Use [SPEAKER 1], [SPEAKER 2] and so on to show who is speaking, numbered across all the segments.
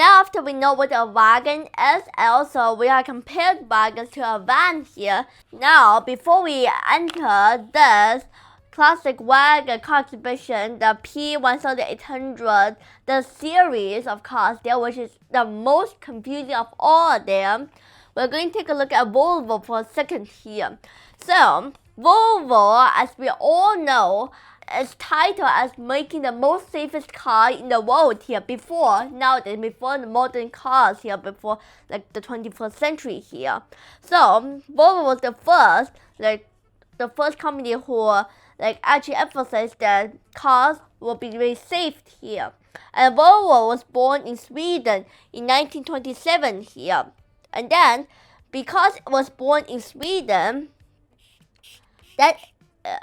[SPEAKER 1] now after we know what a wagon is, also we have compared wagons to a van here. Now, before we enter this classic wagon car exhibition, the P1800, the series of cars there, which is the most confusing of all of them, we're going to take a look at Volvo for a second here. So, Volvo, as we all know, is titled as making the most safest car in the world here before the modern cars here, before like the 21st century here. So Volvo was the first company who actually emphasized that cars will be very safe here. And Volvo was born in Sweden in 1927 here. And then because it was born in Sweden, that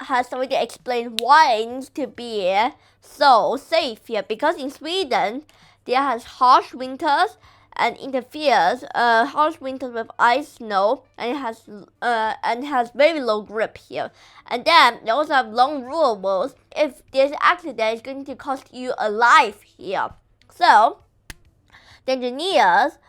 [SPEAKER 1] has already explained why it needs to be so safe here, because in Sweden there has harsh winters and interferes harsh winters with ice, snow, and it has very low grip here. And then they also have long rules. If there's an accident, it's going to cost you a life here. So the engineers,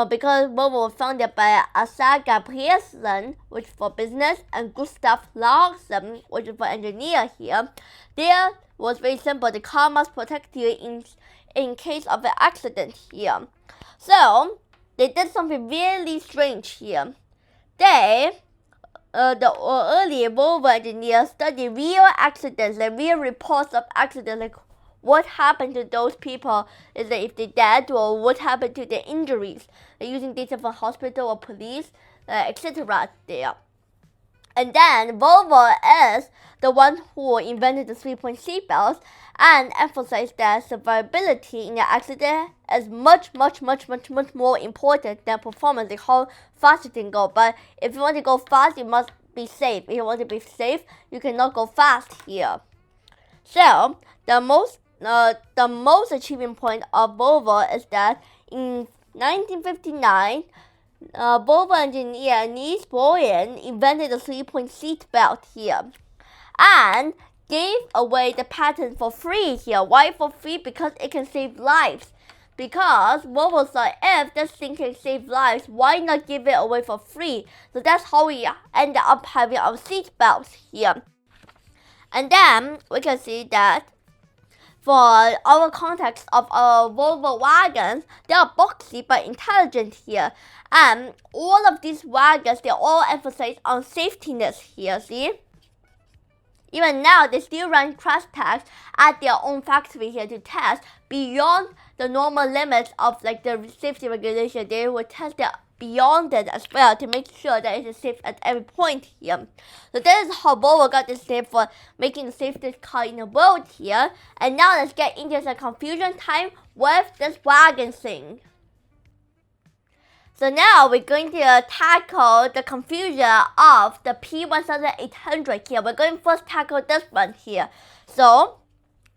[SPEAKER 1] because Volvo was founded by Asaga Pearson, which is for business, and Gustav Larsen, which is for engineer here, there was very simple. The car must protect you in case of an accident here. So they did something really strange here. The early Volvo engineers studied real accidents, like real reports of accidents, like what happened to those people, is that if they died, or what happened to their injuries. They're using data from hospital or police, etc. there. And then Volvo is the one who invented the 3-point seatbelts and emphasized that survivability in an accident is much more important than performance, like how fast you can go. But if you want to go fast, you must be safe. If you want to be safe, you cannot go fast here. So the most achieving point of Volvo is that in 1959, Volvo engineer Niels Boyen invented the 3-point seat belt here and gave away the patent for free here. Why for free? Because it can save lives. Because Volvo thought, if this thing can save lives, why not give it away for free? So that's how we ended up having our seat belts here. And then we can see that for our context of our Volvo wagons, they are boxy but intelligent here. And all of these wagons, they all emphasize on safetyness here, see? Even now, they still run crash tests at their own factory here to test beyond the normal limits of the safety regulation. They will test it beyond it as well to make sure that it is safe at every point here. So that is how Volvo got this name for making the safest car in the world here. And now let's get into the confusion time with this wagon thing. So now we're going to tackle the confusion of the P1800 here. We're going to first tackle this one here. So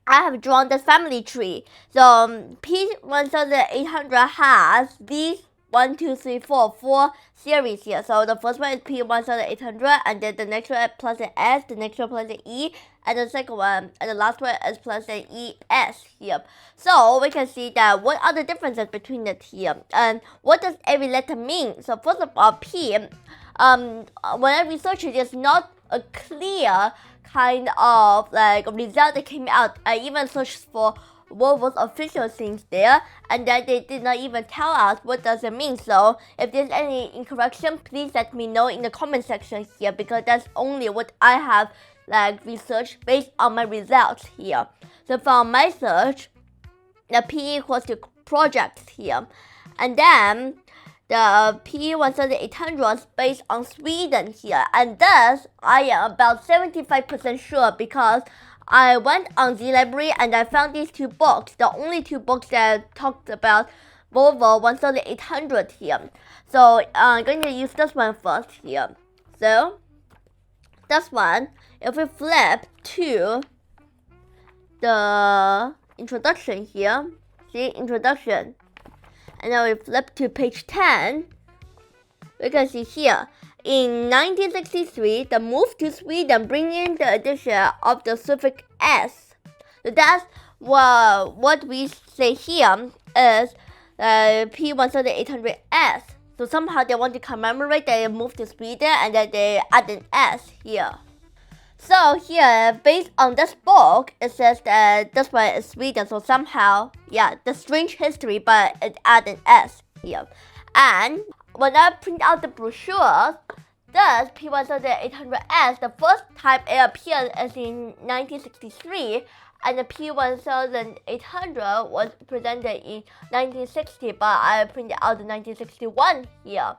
[SPEAKER 1] I have drawn this family tree. So P1800 has these 4 series here. So the first one is P1800, and then the next one is plus an S, the next one plus an E, and the second one and the last one is plus an ES here. So we can see that what are the differences between the here, and what does every letter mean. So first of all, P, when I researched it, there's not a clear kind of result that came out. I even searched for Volvo's official things there, and then they did not even tell us what does it mean. So if there's any incorrection, please let me know in the comment section here, because that's only what I have researched based on my results here. So from my search, the P equals to project here, and then the P1800 is based on Sweden here, and this I am about 75% sure, because I went on the library and I found these 2 books, the only 2 books that talked about Volvo 1800 here. So I'm going to use this one first here. So this one, if we flip to the introduction here, see, introduction, and then we flip to page 10, we can see here, in 1963, the move to Sweden bringing the addition of the suffix S. So that's what we say here is P1800S. So somehow they want to commemorate that they moved to Sweden and that they add an S here. So here, based on this book, it says that this one is Sweden. So somehow, yeah, the strange history, but it add an S here. And when I print out the brochure, this P1800S, the first time it appeared is in 1963, and the P1800 was presented in 1960, but I printed out the 1961 here.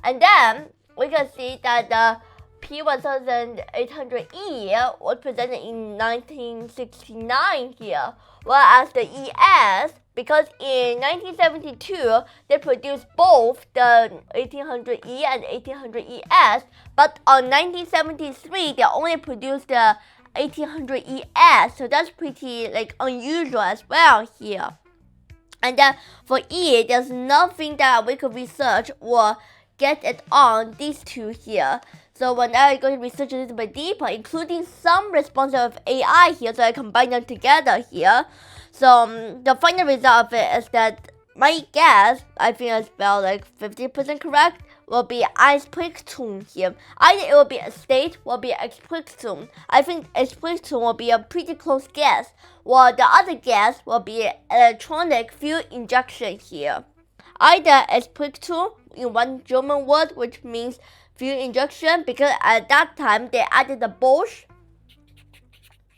[SPEAKER 1] And then we can see that the P1800E was presented in 1969 here, whereas the ES, because in 1972 they produced both the 1800E and 1800ES, but on 1973 they only produced the 1800ES, so that's pretty unusual as well here. And then for E, there's nothing that we could research or get it on these two here. So when I go to research a little bit deeper, including some responses of AI here, so I combine them together here. So the final result of it is that my guess, I think it's about 50% correct, will be Eisprichtung here. Either it will be a state or be Eisprichtung. I think Eisprichtung will be a pretty close guess, while the other guess will be electronic fuel injection here. Either Eisprichtung in one German word, which means fuel injection, because at that time they added the Bosch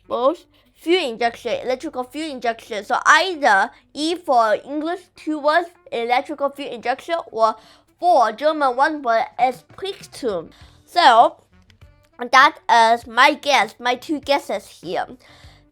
[SPEAKER 1] fuel injection, electrical fuel injection. So either E for English 2 words, electrical fuel injection, or for German 1 word, Eisprichtung. So that is my guess, my two guesses here.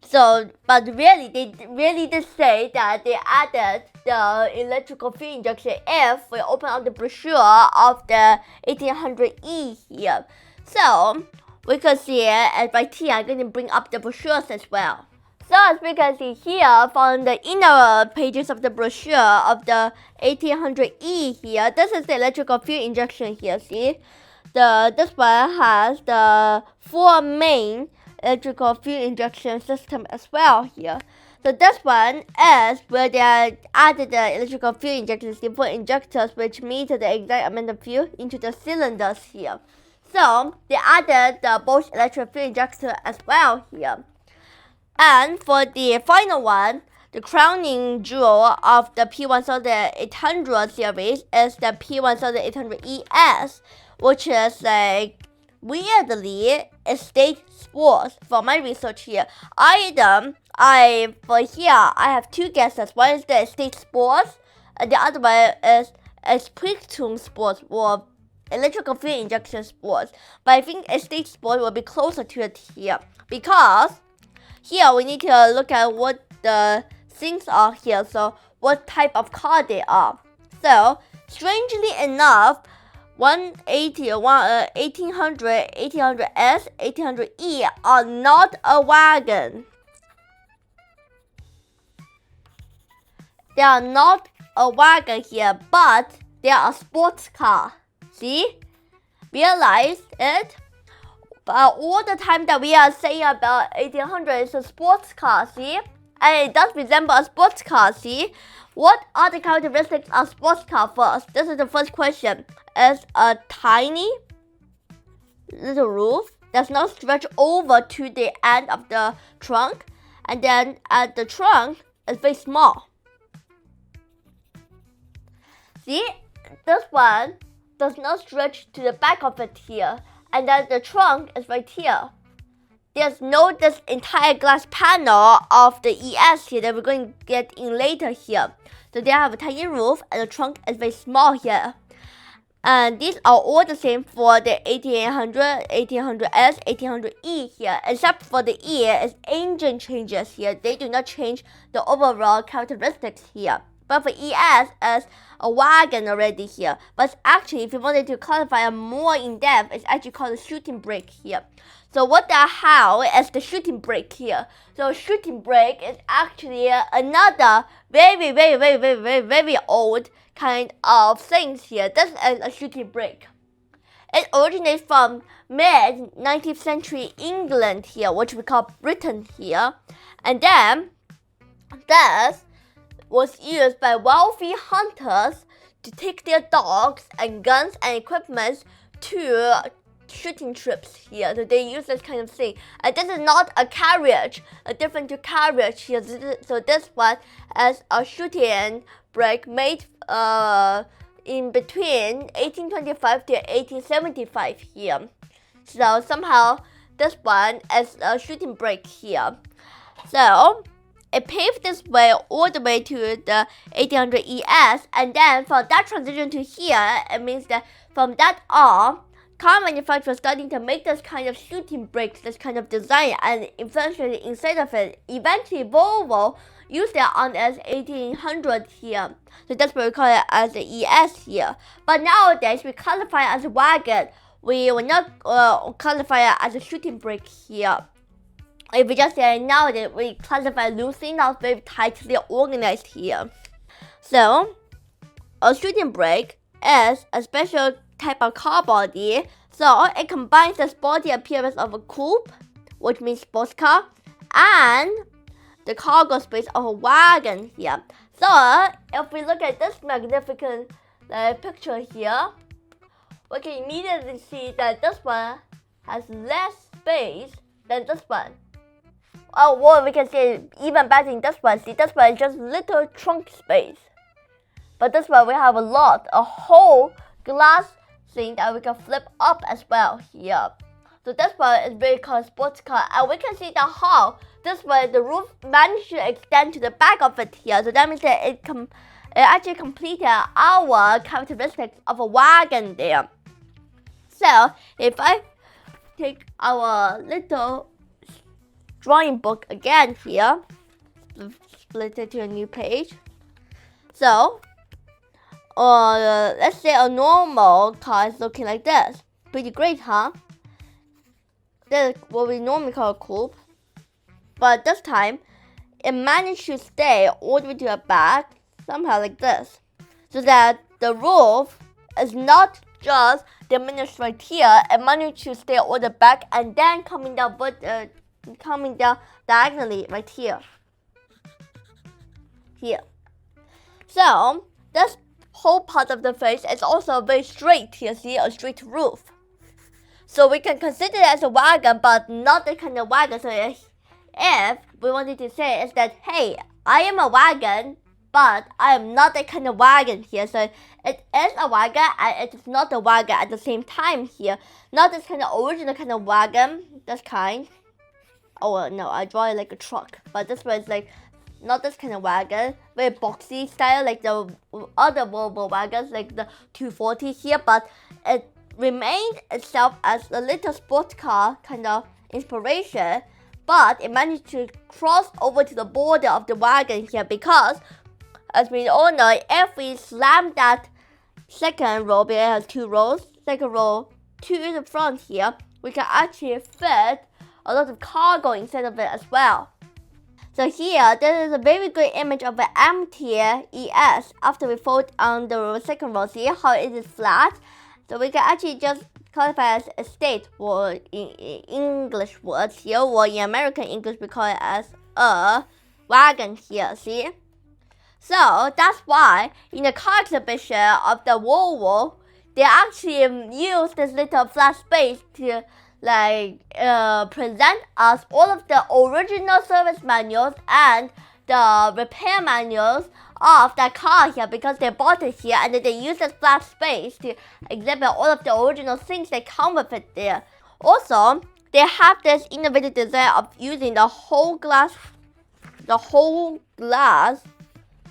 [SPEAKER 1] So, but really, they really did say that they added the electrical fuel injection if we open up the brochure of the 1800E here. So, we can see it, and by T, I'm going to bring up the brochures as well. So, as we can see here, from the inner pages of the brochure of the 1800E here, this is the electrical fuel injection here, see? This one has the 4 main electrical fuel injection system as well here. So this one is where they added the electrical fuel injection system for injectors, which meter the exact amount of fuel into the cylinders here. So they added the Bosch electric fuel injector as well here. And for the final one, the crowning jewel of the P1800 series is the P1800ES, which is weirdly estate sports. For my research here, I have two guesses. One is the estate sports, and the other one is Eisprichtung sports or electrical fuel injection sports. But I think estate sport will be closer to it here, because here we need to look at what the things are here. So what type of car they are. So strangely enough, 1800, 1800S, 1800E are not a wagon. They are not a wagon here, but they are a sports car. See? Realize it? But all the time that we are saying about 1800 is a sports car, see? And it does resemble a sports car, see? What are the characteristics of sports car first? This is the first question. It's a tiny little roof does not stretch over to the end of the trunk, and then at the trunk is very small. See, this one does not stretch to the back of it here, and then the trunk is right here. There's no this entire glass panel of the ES here that we're going to get in later here. So they have a tiny roof and the trunk is very small here. And these are all the same for the 1800, 1800S, 1800E here, except for the E is engine changes here. They do not change the overall characteristics here. But for ES is a wagon already here. But actually, if you wanted to clarify more in depth, it's actually called a shooting brake here. So what the hell is the shooting brake here? So shooting brake is actually another very old kind of things here. This is a shooting brake. It originates from mid-19th century England here, which we call Britain here. And then this was used by wealthy hunters to take their dogs and guns and equipment to shooting trips here. So they use this kind of thing. And this is not a carriage, different to carriage here. So this one is a shooting brake made in between 1825 to 1875 here. So somehow this one is a shooting brake here. So it paved this way all the way to the 1800ES, and then from that transition to here, it means that from that on, car manufacturers starting to make this kind of shooting brakes, this kind of design, and eventually instead of it, eventually Volvo used it on its 1800 here. So that's why we call it as the ES here. But nowadays we classify it as a wagon. We will not classify it as a shooting brake here. If we just say nowadays, we classify loosely, not very tightly organized here. So, a shooting brake is a special type of car body. So, it combines the sporty appearance of a coupe, which means sports car, and the cargo space of a wagon here. So, if we look at this magnificent picture here, we can immediately see that this one has less space than this one. Oh, well, we can see even better in this one. See, this one is just little trunk space. But this one we have a whole glass thing that we can flip up as well here. So this one is very called sports car. And we can see the how this one, the roof managed to extend to the back of it here. So that means that it actually completed our characteristics of a wagon there. So if I take our little drawing book again here, split it to a new page. So, let's say a normal car is looking like this. Pretty great, huh? This is what we normally call a coupe. But this time, it managed to stay all the way to the back, somehow like this. So that the roof is not just diminished right here, it managed to stay all the back and then coming down diagonally right here. So this whole part of the face is also very straight here. See, a straight roof. So we can consider it as a wagon, but not the kind of wagon. So if we wanted to say is that, hey, I am a wagon, but I am not the kind of wagon here. So it is a wagon and it is not a wagon at the same time here. Not this kind of original kind of wagon, this kind. Oh no, I draw it like a truck, but this one is like not this kind of wagon, very boxy style like the other Volvo wagons, like the 240 here, but it remained itself as a little sports car kind of inspiration, but it managed to cross over to the border of the wagon here because, as we all know, if we slam that second row, because it has two rows, second row to the front here, we can actually fit a lot of cargo inside of it as well. So here, this is a very good image of an empty ES after we fold on the second row. See how it is flat? So we can actually just classify as a state, or in English words here, or in American English we call it as a wagon here, see? So that's why in the car exhibition of the Volvo, they actually use this little flat space to present us all of the original service manuals and the repair manuals of that car here, because they bought it here and then they use this flat space to exhibit all of the original things that come with it there. Also, they have this innovative design of using the whole glass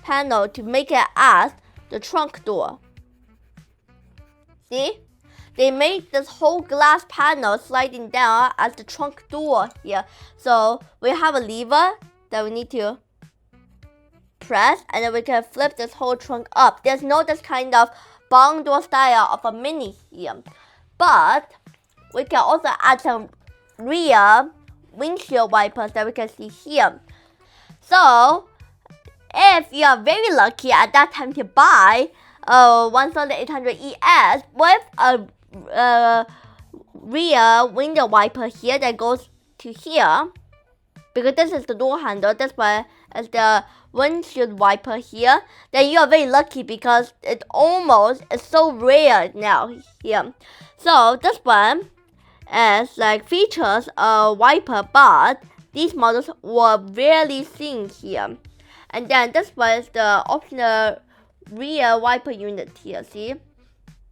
[SPEAKER 1] panel to make it as the trunk door. See? They made this whole glass panel sliding down as the trunk door here. So we have a lever that we need to press, and then we can flip this whole trunk up. There's no this kind of barn door style of a mini here. But we can also add some rear windshield wipers that we can see here. So if you are very lucky at that time to buy a 1800ES with a rear window wiper here that goes to here, because this is the door handle, this one is the windshield wiper here, then you are very lucky because it almost is so rare now here. So this one is like features a wiper, but these models were rarely seen here. And then this one is the optional rear wiper unit here. See,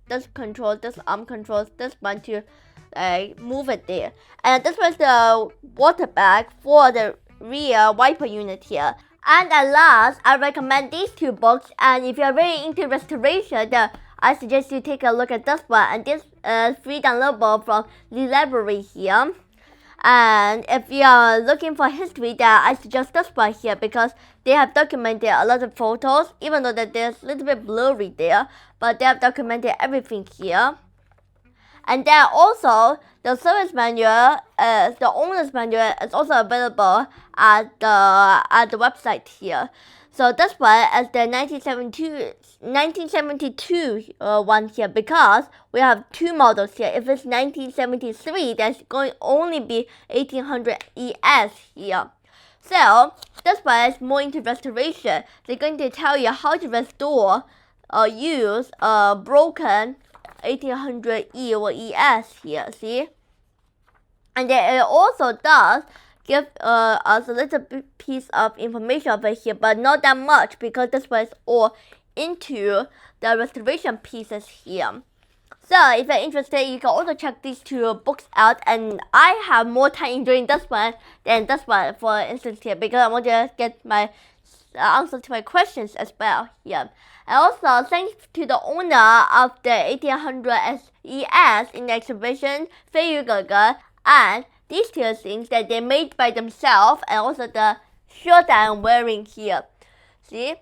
[SPEAKER 1] this controls, this arm controls this one to move it there. And this was the water bag for the rear wiper unit here. And at last, I recommend these two books. And if you're very into restoration, then I suggest you take a look at this one. And this is free downloadable from the library here. And if you are looking for history, then I suggest this one here because they have documented a lot of photos, even though that there's a little bit blurry there, but they have documented everything here. And then also the service manual, the owner's manual is also available at the website here. So this one is the 1972 one here because we have two models here. If it's 1973, then it's going to only be 1800ES here. So this one is more into restoration. They're going to tell you how to restore or use a broken 1800E or ES here, see? And then it also does give us a little piece of information over here, but not that much because this was all into the restoration pieces here. So if you're interested, you can also check these two books out, and I have more time enjoying this one than this one, for instance here, because I want to get my answer to my questions as well here. And also thanks to the owner of the 1800ES in the exhibition, Fei Yu Ge, and these two things that they made by themselves, and also the shirt that I'm wearing here. See?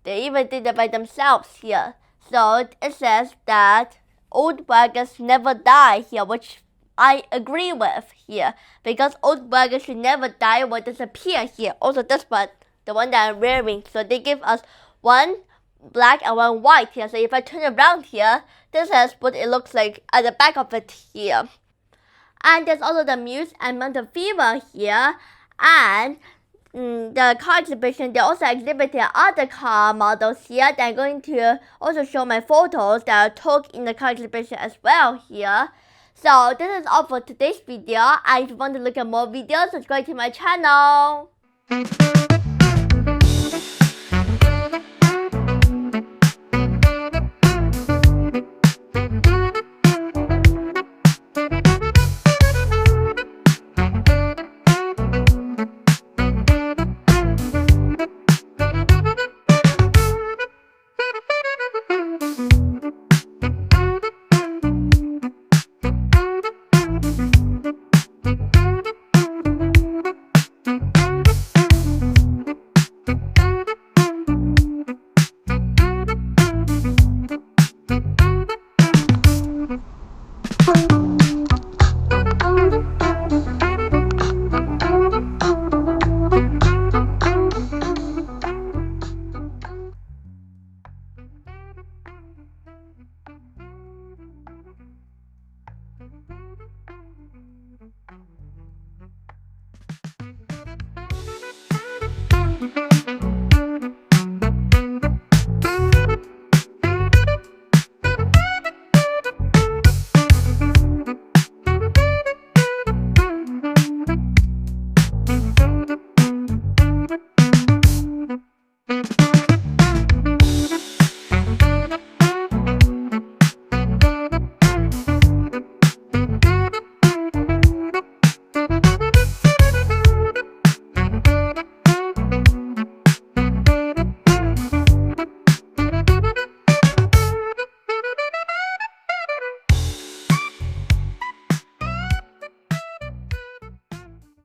[SPEAKER 1] They even did it by themselves here. So it says that old wagons never die here, which I agree with here. Because old wagons should never die or disappear here. Also this one, the one that I'm wearing. So they give us one black and one white here. So if I turn around here, this is what it looks like at the back of it here. And there's also the Muse and Mountain Fever here. And the car exhibition, they also exhibited other car models here. They're going to also show my photos that I took in the car exhibition as well here. So this is all for today's video. And if you want to look at more videos, subscribe to my channel.